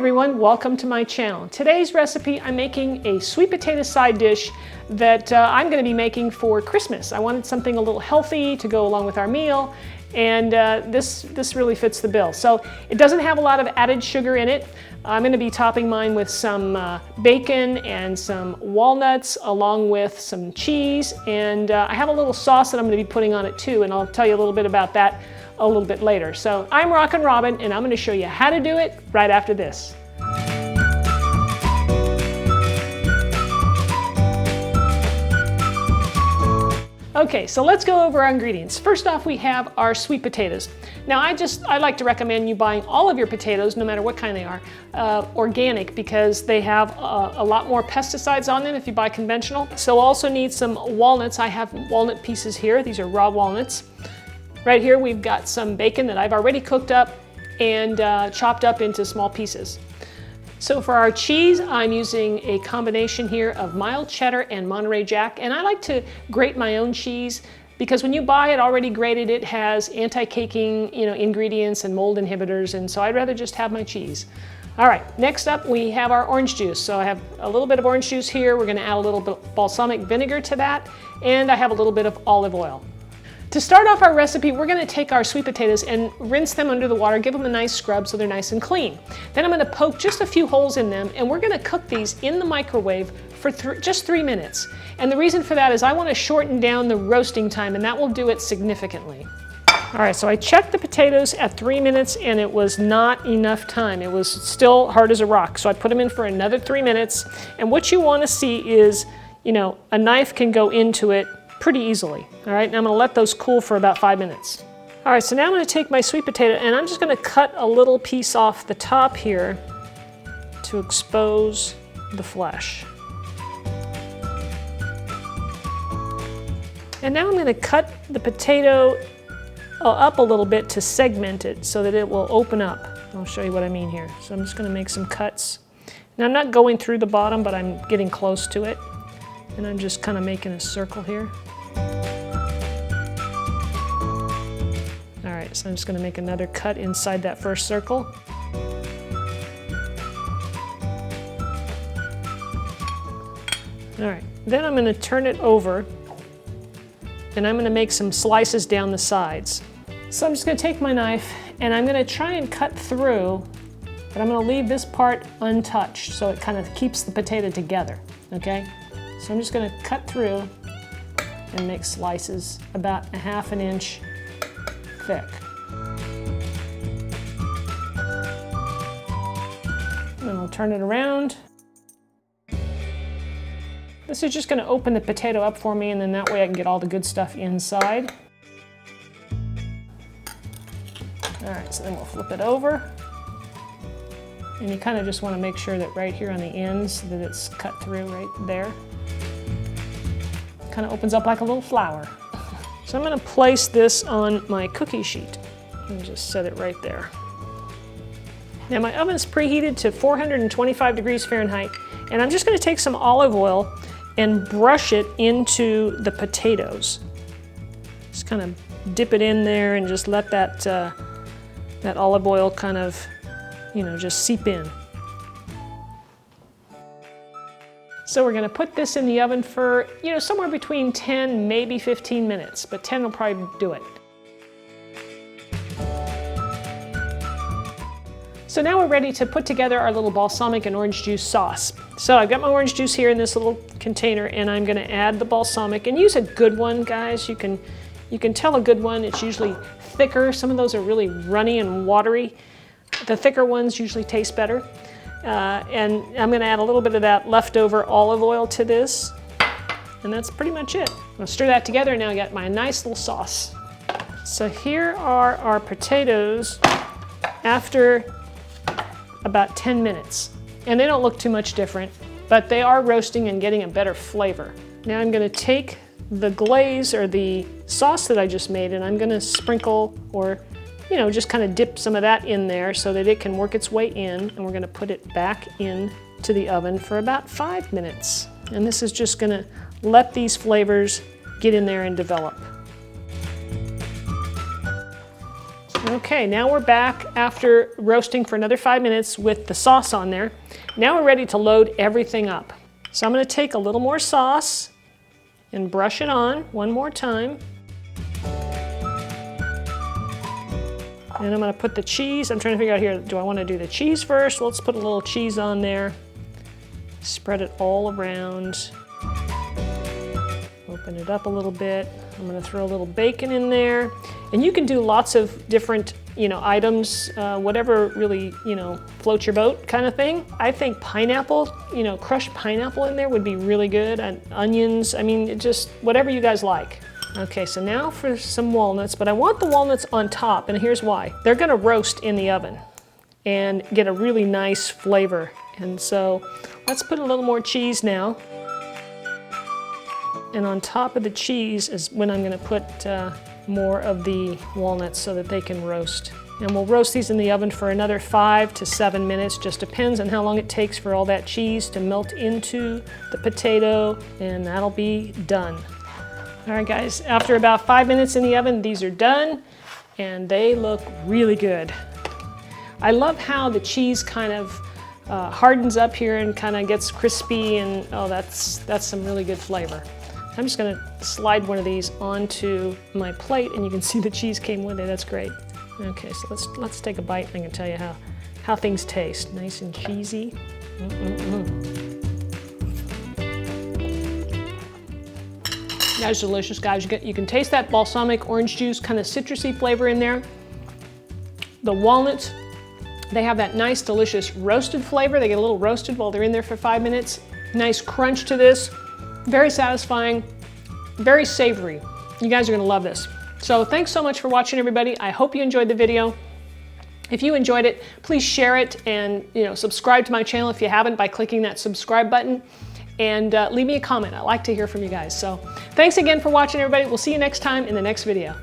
everyone, welcome to my channel. Today's recipe, I'm making a sweet potato side dish that I'm going to be making for Christmas. I wanted something a little healthy to go along with our meal, and this really fits the bill. So it doesn't have a lot of added sugar in it. I'm going to be topping mine with some bacon and some walnuts along with some cheese, and I have a little sauce that I'm going to be putting on it too, and I'll tell you a little bit about that a little bit later. So I'm Rockin' Robin, and I'm going to show you how to do it right after this. Okay, so let's go over our ingredients. First off, we have our sweet potatoes. Now I like to recommend you buying all of your potatoes, no matter what kind they are, organic, because they have a lot more pesticides on them if you buy conventional. So we'll also need some walnuts. I have walnut pieces here. These are raw walnuts. Right here we've got some bacon that I've already cooked up and chopped up into small pieces. So for our cheese, I'm using a combination here of mild cheddar and Monterey Jack, and I like to grate my own cheese because when you buy it already grated, it has anti-caking, ingredients and mold inhibitors, and so I'd rather just have my cheese. All right, next up we have our orange juice. So I have a little bit of orange juice here. We're going to add a little bit of balsamic vinegar to that, and I have a little bit of olive oil. To start off our recipe, we're going to take our sweet potatoes and rinse them under the water, give them a nice scrub so they're nice and clean. Then I'm going to poke just a few holes in them, and we're going to cook these in the microwave for just 3 minutes. And the reason for that is I want to shorten down the roasting time, and that will do it significantly. All right, so I checked the potatoes at 3 minutes, and it was not enough time. It was still hard as a rock, so I put them in for another 3 minutes. And what you want to see is, a knife can go into it pretty easily. All right, now I'm going to let those cool for about 5 minutes. All right, so now I'm going to take my sweet potato and I'm just going to cut a little piece off the top here to expose the flesh. And now I'm going to cut the potato up a little bit to segment it so that it will open up. I'll show you what I mean here. So I'm just going to make some cuts. Now I'm not going through the bottom, but I'm getting close to it. And I'm just kind of making a circle here. All right, so I'm just going to make another cut inside that first circle. All right, then I'm going to turn it over and I'm going to make some slices down the sides. So I'm just going to take my knife and I'm going to try and cut through, but I'm going to leave this part untouched so it kind of keeps the potato together, okay? So I'm just going to cut through and make slices about 1/2 inch thick. Then I'll turn it around. This is just going to open the potato up for me, and then that way I can get all the good stuff inside. All right, so then we'll flip it over. And you kind of just want to make sure that right here on the ends that it's cut through right there. Kind of opens up like a little flower. So I'm going to place this on my cookie sheet and just set it right there. Now my oven's preheated to 425 degrees Fahrenheit, and I'm just going to take some olive oil and brush it into the potatoes. Just kind of dip it in there and just let that, that olive oil kind of, just seep in. So we're going to put this in the oven for, somewhere between 10, maybe 15 minutes, but 10 will probably do it. So now we're ready to put together our little balsamic and orange juice sauce. So I've got my orange juice here in this little container, and I'm going to add the balsamic, and use a good one, guys. You can tell a good one. It's usually thicker. Some of those are really runny and watery. The thicker ones usually taste better. And I'm going to add a little bit of that leftover olive oil to this, and that's pretty much it. I'm going to stir that together, and now I got my nice little sauce. So here are our potatoes after about 10 minutes, and they don't look too much different, but they are roasting and getting a better flavor. Now I'm going to take the glaze or the sauce that I just made, and I'm going to sprinkle or just kind of dip some of that in there so that it can work its way in, and we're going to put it back into the oven for about 5 minutes. And this is just going to let these flavors get in there and develop. Okay, now we're back after roasting for another 5 minutes with the sauce on there. Now we're ready to load everything up. So I'm going to take a little more sauce and brush it on one more time. And I'm going to put the cheese. I'm trying to figure out here, do I want to do the cheese first? Let's put a little cheese on there. Spread it all around. Open it up a little bit. I'm going to throw a little bacon in there. And you can do lots of different, items, whatever really, floats your boat kind of thing. I think pineapple, crushed pineapple in there would be really good, and onions. I mean, just whatever you guys like. Okay, so now for some walnuts, but I want the walnuts on top, and here's why. They're gonna roast in the oven and get a really nice flavor. And so let's put a little more cheese now. And on top of the cheese is when I'm gonna put more of the walnuts so that they can roast. And we'll roast these in the oven for another 5 to 7 minutes, just depends on how long it takes for all that cheese to melt into the potato, and that'll be done. All right guys, after about 5 minutes in the oven, these are done, and they look really good. I love how the cheese kind of hardens up here and kind of gets crispy, and oh, that's some really good flavor. I'm just gonna slide one of these onto my plate, and you can see the cheese came with it. That's great. Okay, so let's take a bite, and I can tell you how things taste. Nice and cheesy. That's delicious, guys. You can taste that balsamic orange juice, kind of citrusy flavor in there. The walnuts, they have that nice, delicious roasted flavor. They get a little roasted while they're in there for 5 minutes. Nice crunch to this. Very satisfying, very savory. You guys are gonna love this. So thanks so much for watching, everybody. I hope you enjoyed the video. If you enjoyed it, please share it and subscribe to my channel if you haven't by clicking that subscribe button. And leave me a comment. I like to hear from you guys. So thanks again for watching, everybody. We'll see you next time in the next video.